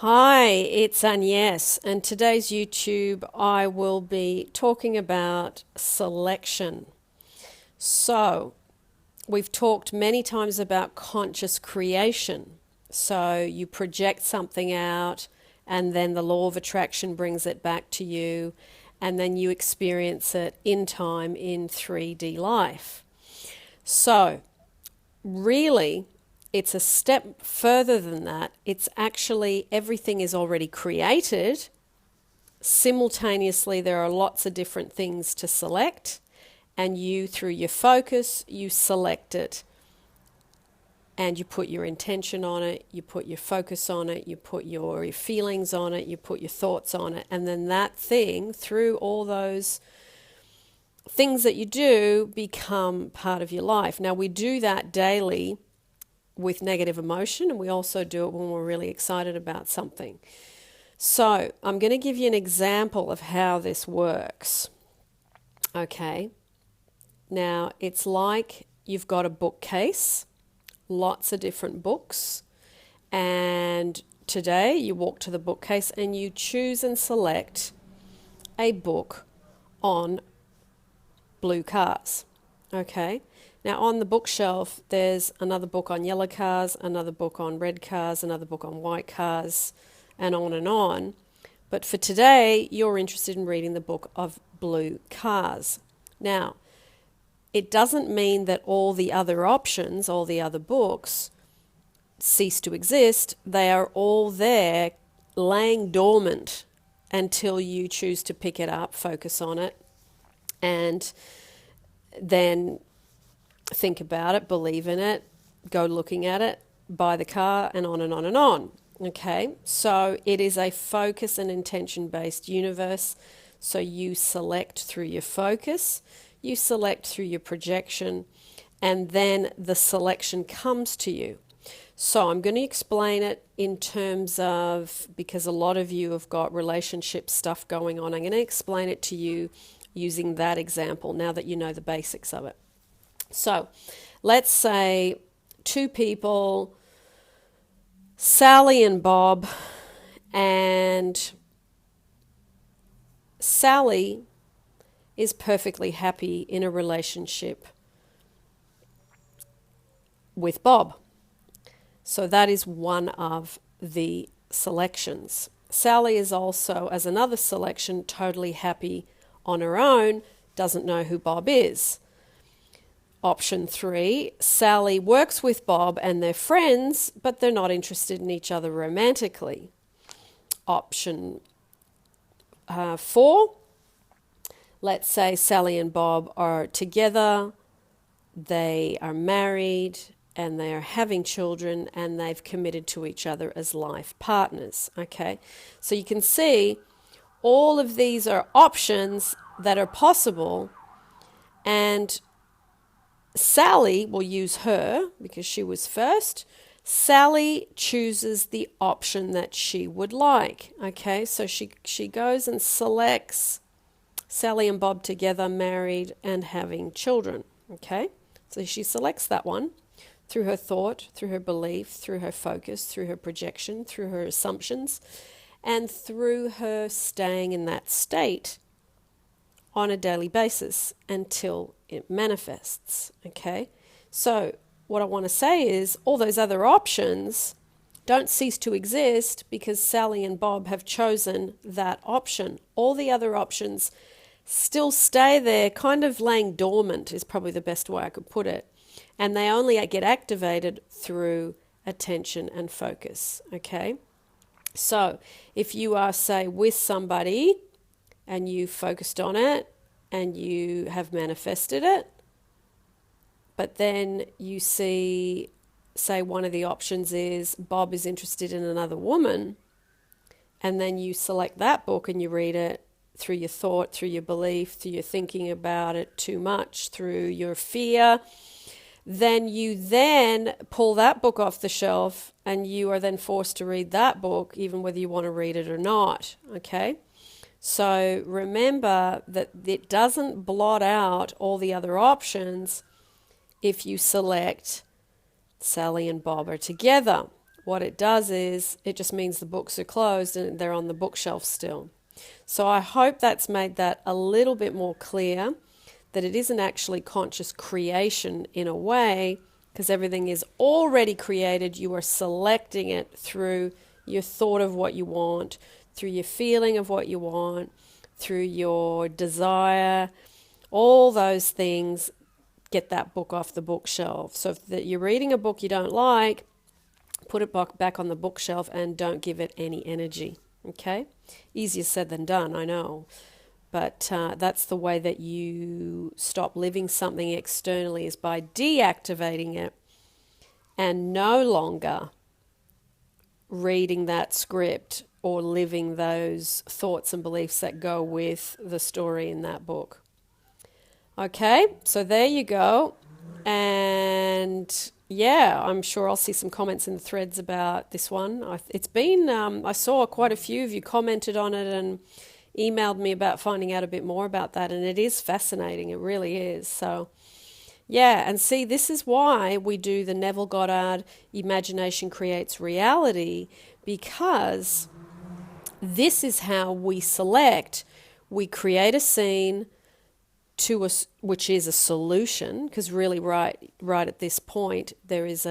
Hi, it's Agnes, and today's YouTube I will be talking about selection. So, we've talked many times about conscious creation. So, you project something out, and then the law of attraction brings it back to you, and then you experience it in time in 3D life. So, really, it's a step further than that. It's actually everything is already created. Simultaneously, there are lots of different things to select, and you, through your focus, you select it and you put your intention on it, you put your focus on it, you put your feelings on it, you put your thoughts on it, and then that thing, through all those things that you do, become part of your life. Now, we do that daily with negative emotion, and we also do it when we're really excited about something. So, I'm going to give you an example of how this works. Okay. Now, it's like you've got a bookcase, lots of different books, and today you walk to the bookcase and you choose and select a book on blue cars. Okay. Now, on the bookshelf, there's another book on yellow cars, another book on red cars, another book on white cars, and on and on. But for today, you're interested in reading the book of blue cars. Now, it doesn't mean that all the other options, all the other books, cease to exist. They are all there, laying dormant until you choose to pick it up, focus on it, and then think about it, believe in it, go looking at it, buy the car, and on and on and on. Okay, so it is a focus and intention based universe. So you select through your focus, you select through your projection, and then the selection comes to you. So I'm going to explain it in terms of, because a lot of you have got relationship stuff going on, I'm going to explain it to you using that example now that you know the basics of it. So let's say two people, Sally and Bob, and Sally is perfectly happy in a relationship with Bob. So that is one of the selections. Sally is also, as another selection, totally happy on her own, doesn't know who Bob is. Option 3, Sally works with Bob and they're friends, but they're not interested in each other romantically. Option 4, let's say Sally and Bob are together, they are married, and they are having children, and they've committed to each other as life partners. Okay, so you can see all of these are options that are possible, and Sally, will use her because she was first. Sally chooses the option that she would like. Okay, so she goes and selects Sally and Bob together, married and having children. Okay, so she selects that one through her thought, through her belief, through her focus, through her projection, through her assumptions, and through her staying in that state on a daily basis until it manifests. Okay, so what I want to say is all those other options don't cease to exist because Sally and Bob have chosen that option. All the other options still stay there, kind of laying dormant is probably the best way I could put it, and they only get activated through attention and focus. Okay, so if you are, say, with somebody and you focused on it and you have manifested it, but then you see, say, one of the options is Bob is interested in another woman, and then you select that book and you read it through your thought, through your belief, through your thinking about it too much, through your fear, then you then pull that book off the shelf and you are then forced to read that book, even whether you want to read it or not. Okay? So remember that it doesn't blot out all the other options if you select Sally and Bob are together. What it does is it just means the books are closed and they're on the bookshelf still. So I hope that's made that a little bit more clear, that it isn't actually conscious creation in a way, because everything is already created. You are selecting it through your thought of what you want, through your feeling of what you want, through your desire. All those things get that book off the bookshelf. So if you're reading a book you don't like, put it back on the bookshelf and don't give it any energy. Okay? Easier said than done, I know. But that's the way that you stop living something externally, is by deactivating it and no longer reading that script or living those thoughts and beliefs that go with the story in that book. Okay, so there you go. And yeah, I'm sure I'll see some comments in the threads about this one. It's been, I saw quite a few of you commented on it and emailed me about finding out a bit more about that, and it is fascinating. It really is. So yeah, and see, this is why we do the Neville Goddard Imagination Creates Reality, because this is how we select. We create a scene which is a solution, because really right at this point there is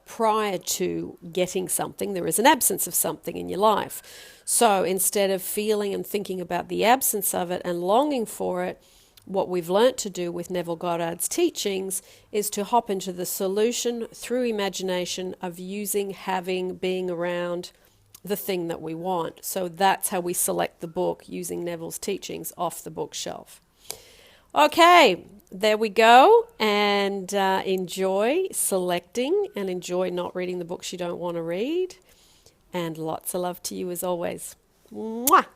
prior to getting something, there is an absence of something in your life. So instead of feeling and thinking about the absence of it and longing for it, what we've learnt to do with Neville Goddard's teachings is to hop into the solution through imagination of using, having, being around the thing that we want. So that's how we select the book, using Neville's teachings off the bookshelf. Okay, there we go. And enjoy selecting and enjoy not reading the books you don't want to read. And lots of love to you as always. Mwah!